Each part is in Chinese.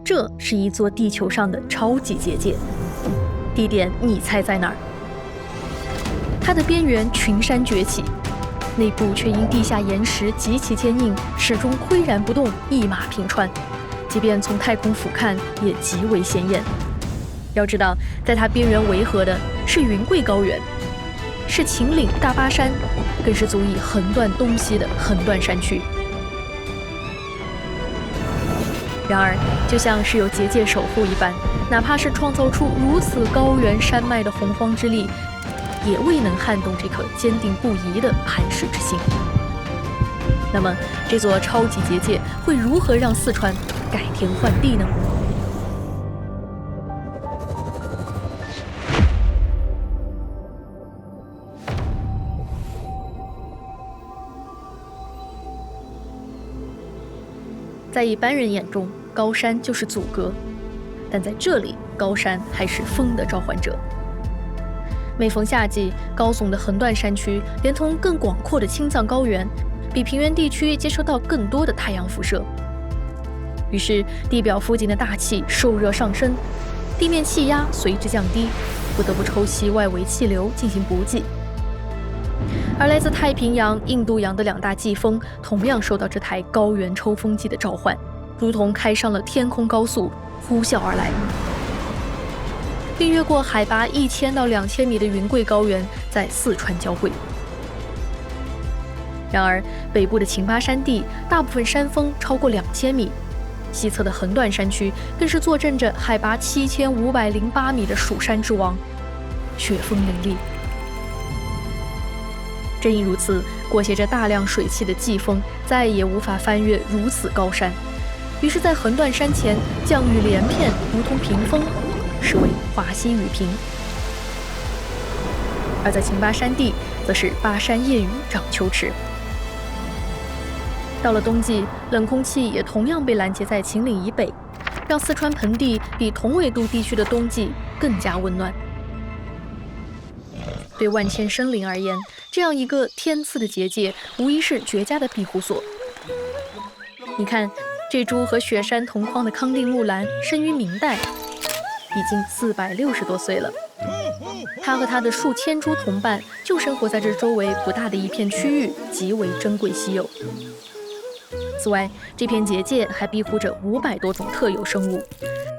这是一座地球上的超级结界，地点你猜在哪儿？它的边缘群山崛起，内部却因地下岩石极其坚硬，始终岿然不动，一马平川，即便从太空俯瞰也极为显眼。要知道，在它边缘围合的是云贵高原，是秦岭大巴山，更是足以横断东西的横断山区。然而，就像是有结界守护一般，哪怕是创造出如此高原山脉的洪荒之力，也未能撼动这颗坚定不移的磐石之心。那么，这座超级结界会如何让四川改天换地呢？在一般人眼中，高山就是阻隔，但在这里，高山还是风的召唤者。每逢夏季，高耸的横断山区连同更广阔的青藏高原，比平原地区接收到更多的太阳辐射。于是，地表附近的大气受热上升，地面气压随之降低，不得不抽吸外围气流进行补给。而来自太平洋、印度洋的两大季风同样受到这台高原抽风机的召唤，如同开上了天空高速，呼啸而来，并越过海拔1000到2000米的云贵高原，在四川交汇。然而，北部的秦巴山地大部分山峰超过2000米，西侧的横断山区更是坐镇着海拔7508米的蜀山之王，雪峰林立。正因如此，裹挟着大量水汽的季风再也无法翻越如此高山，于是，在横断山前降雨连片，如同屏风，实为华西雨屏。而在秦巴山地，则是巴山夜雨涨秋池。到了冬季，冷空气也同样被拦截在秦岭以北，让四川盆地比同纬度地区的冬季更加温暖。对万千生灵而言，这样一个天赐的结界，无疑是绝佳的庇护所。你看，这株和雪山同框的康定木兰，生于明代，已经460多岁了。它和它的数千株同伴，就生活在这周围不大的一片区域，极为珍贵稀有。此外，这片结界还庇护着500多种特有生物。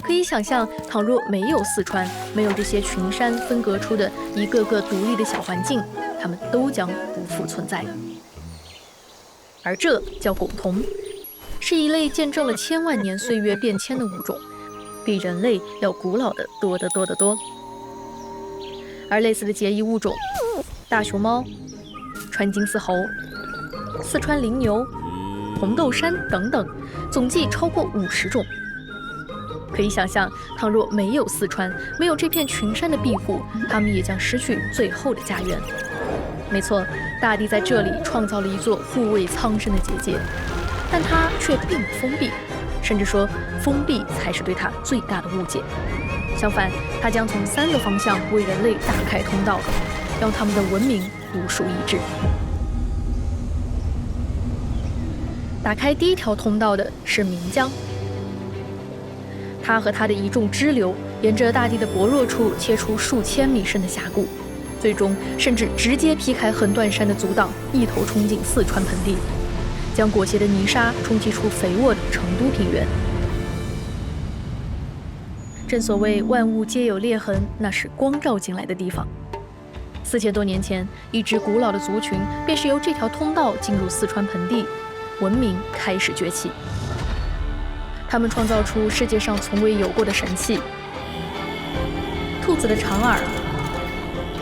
可以想象，倘若没有四川，没有这些群山分隔出的一个个独立的小环境，它们都将不复存在。而这叫拱桐，是一类见证了1000万年岁月变迁的物种，比人类要古老的多得多得多。而类似的结义物种，大熊猫、川金丝猴、四川羚牛、红豆杉等等，总计超过50种。可以想象，倘若没有四川，没有这片群山的庇护，它们也将失去最后的家园。没错，大地在这里创造了一座护卫苍生的结界，但它却并不封闭，甚至说封闭才是对它最大的误解。相反，它将从3个方向为人类打开通道，让他们的文明独树一帜。打开第一条通道的是岷江，它和它的一众支流沿着大地的薄弱处切出数千米深的峡谷，最终甚至直接劈开横断山的阻挡，一头冲进四川盆地，将裹挟的泥沙冲击出肥沃的成都平原。正所谓万物皆有裂痕，那是光照进来的地方。4000多年前，一支古老的族群便是由这条通道进入四川盆地，文明开始崛起。他们创造出世界上从未有过的神器：兔子的长耳、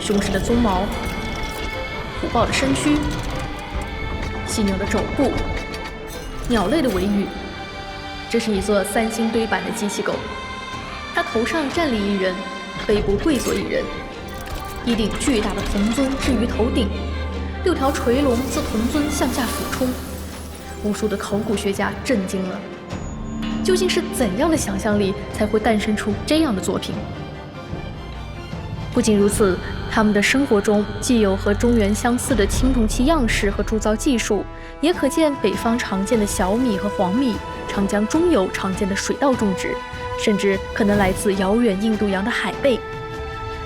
雄狮的鬃毛、虎豹的身躯、犀牛的肘部、鸟类的尾羽。这是一座3星堆板的机器狗，它头上站立一人，背部跪坐一人，一顶巨大的铜尊置于头顶，6条垂龙自铜尊向下俯冲。无数的考古学家震惊了，究竟是怎样的想象力才会诞生出这样的作品？不仅如此，他们的生活中既有和中原相似的青铜器样式和铸造技术，也可见北方常见的小米和黄米、长江中游常见的水稻种植，甚至可能来自遥远印度洋的海贝。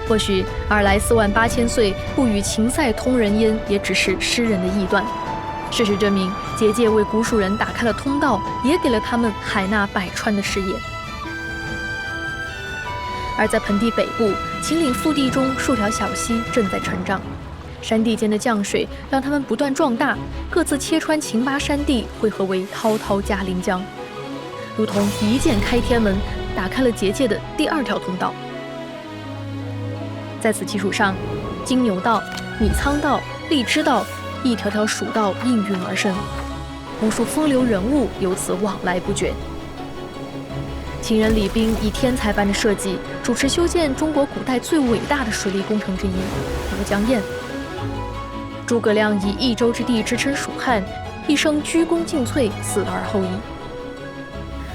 或许尔来48000岁不与秦塞通人烟，也只是诗人的臆断。事实证明，结界为古蜀人打开了通道，也给了他们海纳百川的视野。而在盆地北部，秦岭腹地中数条小溪正在成长，山地间的降水让它们不断壮大，各自切穿秦巴山地，汇合为滔滔嘉陵江，如同一剑开天门，打开了结界的第2条通道。在此基础上，金牛道、米仓道、荔枝道，一条条蜀道应运而生，无数风流人物由此往来不绝。秦人李冰以天才般的设计，主持修建中国古代最伟大的水利工程之一——吴江堰。诸葛亮以益州之地支撑蜀汉，一生鞠躬尽瘁，死而后已。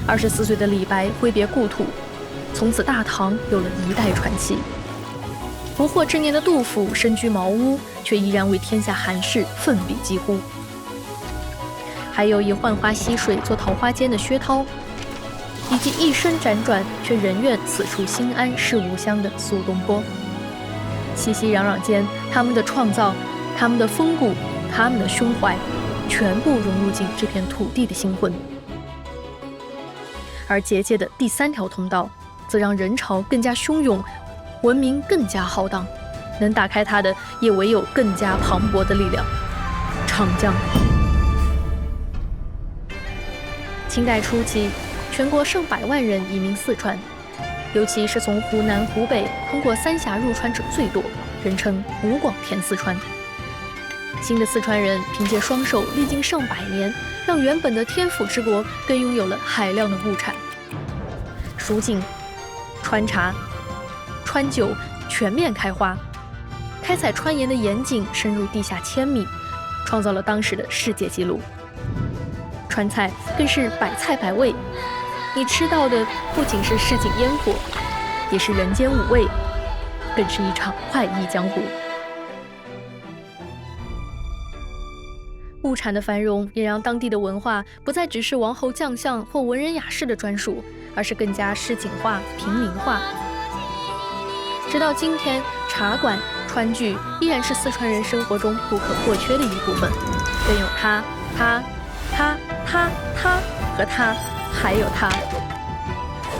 24岁的李白挥别故土，从此大唐有了一代传奇。不惑之年的杜甫身居茅屋，却依然为天下寒士奋笔疾呼。还有以浣花溪水做桃花间的薛涛，以及一生辗转却仍愿此处心安是吾乡的苏东坡。熙熙攘攘间，他们的创造、他们的风骨、他们的胸怀，全部融入进这片土地的心魂。而结界的第3条通道，则让人潮更加汹涌，文明更加浩荡，能打开它的也唯有更加磅礴的力量——长江。清代初期，全国上百万人移民四川，尤其是从湖南、湖北通过三峡入川者最多，人称“吴广填四川”。新的四川人凭借双手，历经上百年，让原本的天府之国更拥有了海量的物产。蜀锦、川茶、川酒全面开花，开采川盐的盐井深入地下1000米，创造了当时的世界纪录。川菜更是百菜百味，你吃到的不仅是市井烟火，也是人间五味，更是一场快意江湖。物产的繁荣也让当地的文化不再只是王侯将相或文人雅士的专属，而是更加市井化、平民化。直到今天，茶馆、川剧依然是四川人生活中不可或缺的一部分，更有他和他，还有他。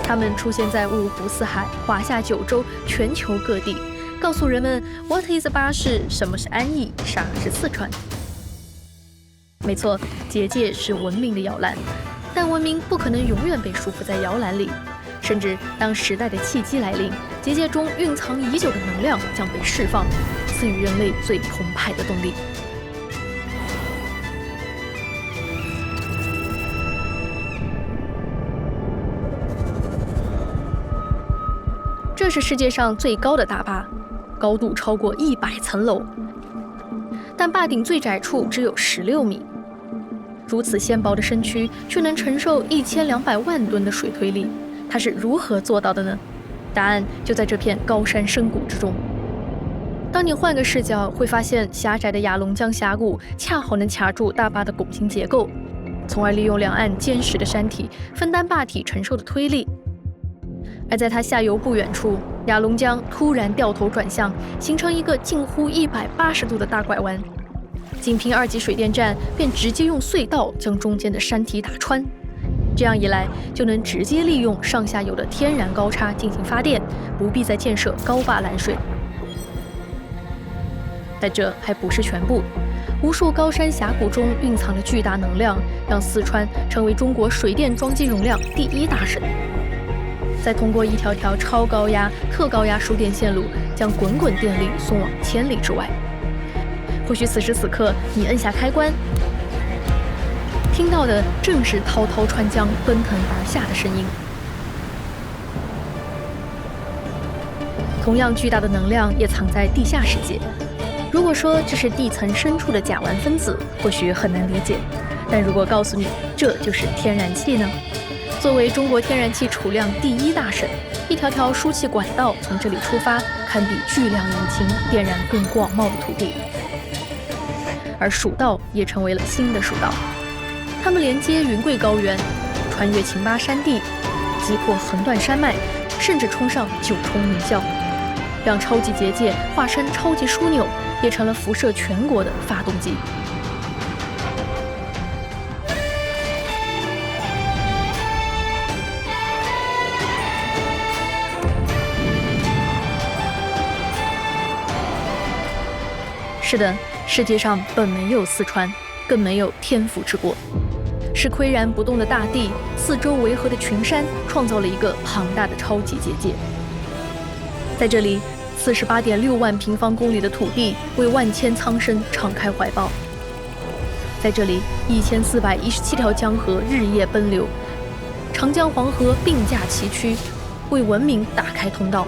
他们出现在五湖四海、华夏九州、全球各地，告诉人们 What is 巴士，什么是安逸，啥是四川。没错，结界是文明的摇篮，但文明不可能永远被束缚在摇篮里。甚至当时代的契机来临，结界中蕴藏已久的能量将被释放，赐予人类最澎湃的动力。这是世界上最高的大坝，高度超过100层楼，但坝顶最窄处只有16米。如此纤薄的身躯，却能承受1200万吨的水推力，它是如何做到的呢？答案就在这片高山深谷之中。当你换个视角，会发现狭窄的雅砻江峡谷恰好能卡住大坝的拱形结构，从而利用两岸坚实的山体分担坝体承受的推力。而在它下游不远处，雅砻江突然掉头转向，形成一个近乎180度的大拐弯。仅凭2级水电站便直接用隧道将中间的山体打穿，这样一来就能直接利用上下游的天然高差进行发电，不必再建设高坝拦水。但这还不是全部，无数高山峡谷中蕴藏了巨大能量，让四川成为中国水电装机容量第1大省。再通过一条条超高压、特高压输电线路，将滚滚电力送往千里之外。或许此时此刻，你摁下开关，听到的正是滔滔川江奔腾而下的声音。同样巨大的能量也藏在地下世界。如果说这是地层深处的甲烷分子，或许很难理解。但如果告诉你这就是天然气呢？作为中国天然气储量第1大省，一条条输气管道从这里出发，堪比巨量引擎点燃更广袤的土地。而蜀道也成为了新的蜀道，它们连接云贵高原，穿越秦巴山地，击破横断山脉，甚至冲上9重云霄，让超级结界化身超级枢纽，也成了辐射全国的发动机。是的，世界上本没有四川，更没有天府之国，是岿然不动的大地，四周围合的群山，创造了一个庞大的超级结界。在这里，48.6万平方公里的土地为万千苍生敞开怀抱。在这里，1417条江河日夜奔流，长江黄河并驾齐驱，为文明打开通道。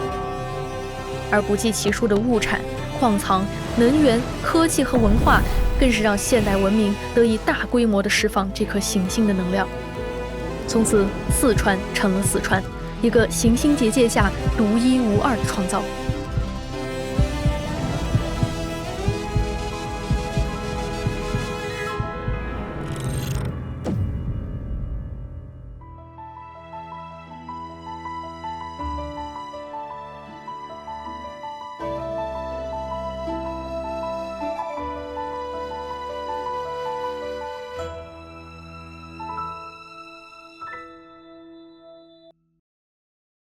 而不计其数的物产、矿藏、能源、科技和文化，更是让现代文明得以大规模地释放这颗行星的能量。从此，四川成了四川，一个行星结界下独一无二的创造。